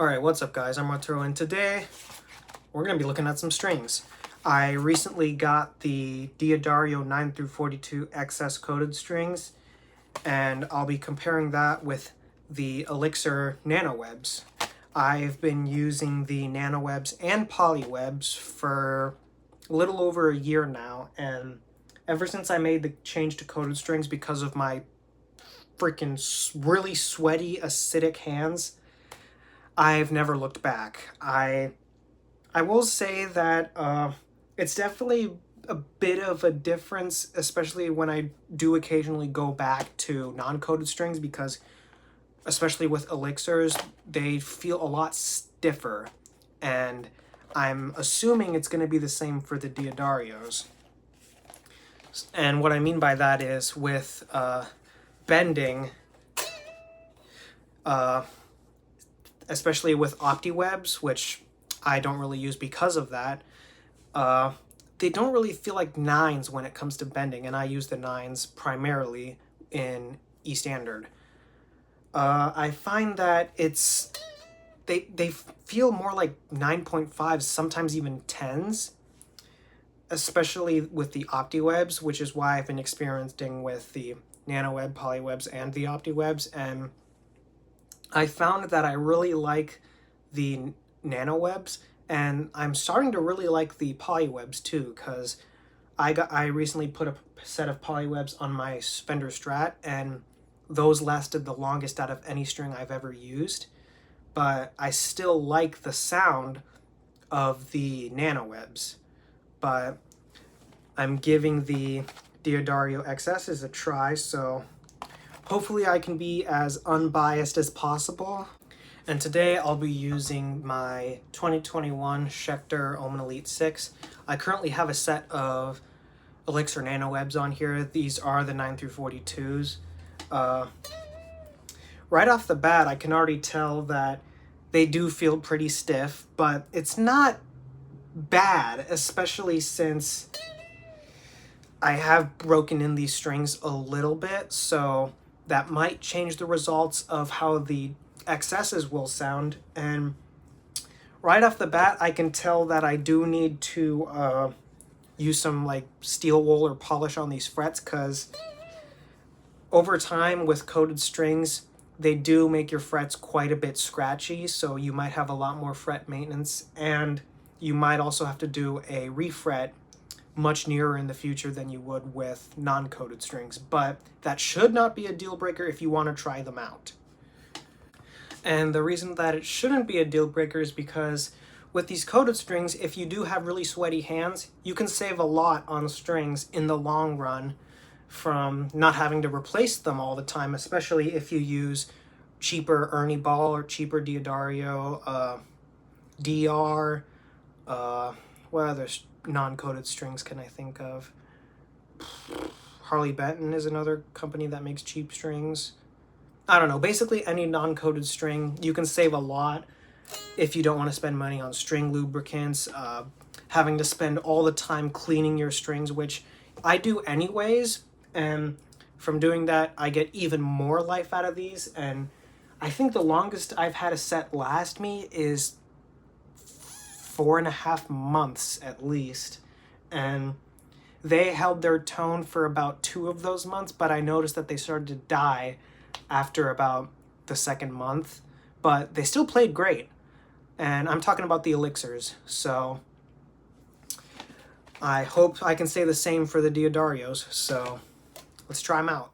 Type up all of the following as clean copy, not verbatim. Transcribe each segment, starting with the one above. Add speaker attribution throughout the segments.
Speaker 1: Alright, what's up guys? I'm Arturo and today we're going to be looking at some strings. I recently got the Diodario 9 through 42 XS coated strings, and I'll be comparing that with the Elixir Nanowebs. I've been using the Nanowebs and Polywebs for a little over a year now, and ever since I made the change to coated strings because of my freaking really sweaty acidic hands, I've never looked back. I will say that it's definitely a bit of a difference, especially when I do occasionally go back to non-coated strings, because especially with elixirs, they feel a lot stiffer, and I'm assuming it's going to be the same for the Diodarios. And what I mean by that is with bending, especially with OptiWebs, which I don't really use because of that, they don't really feel like nines when it comes to bending, and I use the nines primarily in E standard. I find that they feel more like 9.5s, sometimes even 10s, especially with the OptiWebs, which is why I've been experimenting with the Nanoweb, Polywebs, and the OptiWebs, and I found that I really like the Nanowebs, and I'm starting to really like the Polywebs too, because I recently put a set of Polywebs on my Fender Strat, and those lasted the longest out of any string I've ever used, but I still like the sound of the Nanowebs. But I'm giving the Diodario XS's a try, so hopefully I can be as unbiased as possible. And today I'll be using my 2021 Schecter Omen Elite 6. I currently have a set of Elixir Nanowebs on here. These are the 9 through 42s. Right off the bat, I can already tell that they do feel pretty stiff, but it's not bad, especially since I have broken in these strings a little bit, so that might change the results of how the XS's will sound. And right off the bat, I can tell that I do need to use some like steel wool or polish on these frets, because over time with coated strings, they do make your frets quite a bit scratchy, so you might have a lot more fret maintenance, and you might also have to do a refret much nearer in the future than you would with non-coated strings, but that should not be a deal breaker if you want to try them out. And the reason that it shouldn't be a deal breaker is because with these coated strings, if you do have really sweaty hands, you can save a lot on strings in the long run from not having to replace them all the time, especially if you use cheaper Ernie Ball or cheaper Diodario, DR, what other non-coated strings can I think of? Harley Benton is another company that makes cheap strings. I don't know, basically any non-coated string, you can save a lot if you don't want to spend money on string lubricants, having to spend all the time cleaning your strings, which I do anyways, and from doing that I get even more life out of these. And I think the longest I've had a set last me is 4.5 months at least, and they held their tone for about 2 of those months, but I noticed that they started to die after about the second month, but they still played great. And I'm talking about the Elixirs, so I hope I can say the same for the Diodarios, so let's try them out.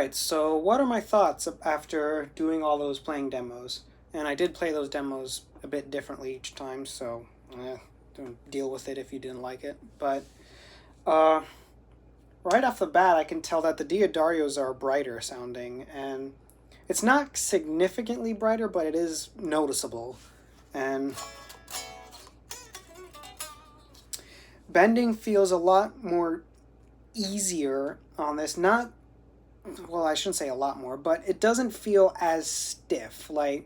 Speaker 1: Alright, so what are my thoughts after doing all those playing demos? And I did play those demos a bit differently each time, so don't deal with it if you didn't like it. But right off the bat, I can tell that the Diodario's are brighter sounding, and it's not significantly brighter, but it is noticeable. And bending feels a lot more easier on this. Not, well, I shouldn't say a lot more, but it doesn't feel as stiff. Like,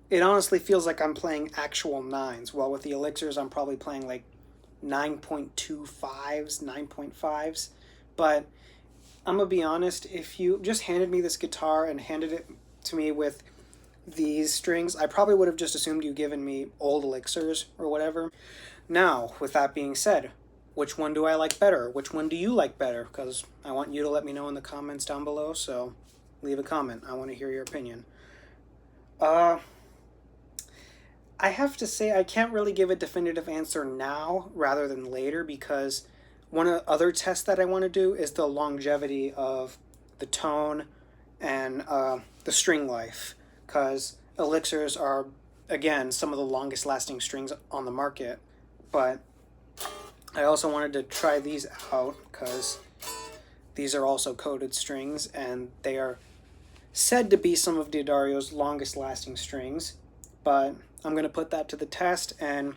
Speaker 1: it honestly feels like I'm playing actual 9s. Well, with the Elixirs, I'm probably playing like 9.25s, 9.5s. But I'm gonna be honest, if you just handed me this guitar and handed it to me with these strings, I probably would have just assumed you given me old Elixirs or whatever. Now, with that being said, which one do I like better? Which one do you like better? Because I want you to let me know in the comments down below, so leave a comment. I want to hear your opinion. I have to say I can't really give a definitive answer now rather than later, because one of the other tests that I want to do is the longevity of the tone and the string life, because Elixirs are, again, some of the longest lasting strings on the market. But I also wanted to try these out because these are also coated strings, and they are said to be some of Diodario's longest lasting strings. But I'm going to put that to the test, and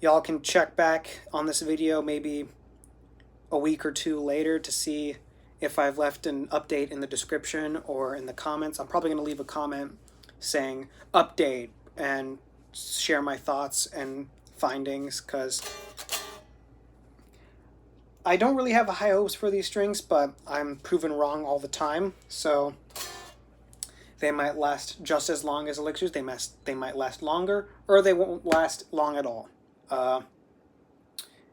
Speaker 1: y'all can check back on this video maybe a week or two later to see if I've left an update in the description or in the comments. I'm probably going to leave a comment saying update and share my thoughts and findings, because I don't really have high hopes for these strings, but I'm proven wrong all the time. So they might last just as long as Elixirs, they might last longer, or they won't last long at all.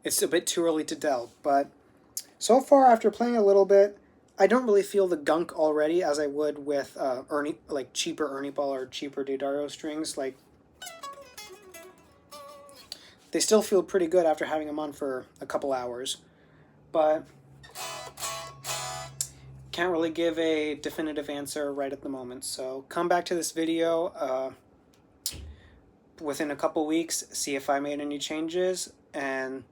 Speaker 1: It's a bit too early to tell, but so far, after playing a little bit, I don't really feel the gunk already as I would with cheaper Ernie Ball or cheaper Diodario strings. Like, they still feel pretty good after having them on for a couple hours, but can't really give a definitive answer right at the moment. So come back to this video within a couple weeks, see if I made any changes, and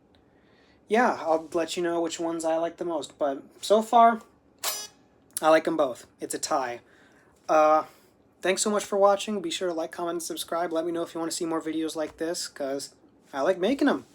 Speaker 1: yeah, I'll let you know which ones I like the most. But so far, I like them both. It's a tie. Thanks so much for watching. Be sure to like, comment, and subscribe. Let me know if you want to see more videos like this, because I like making them.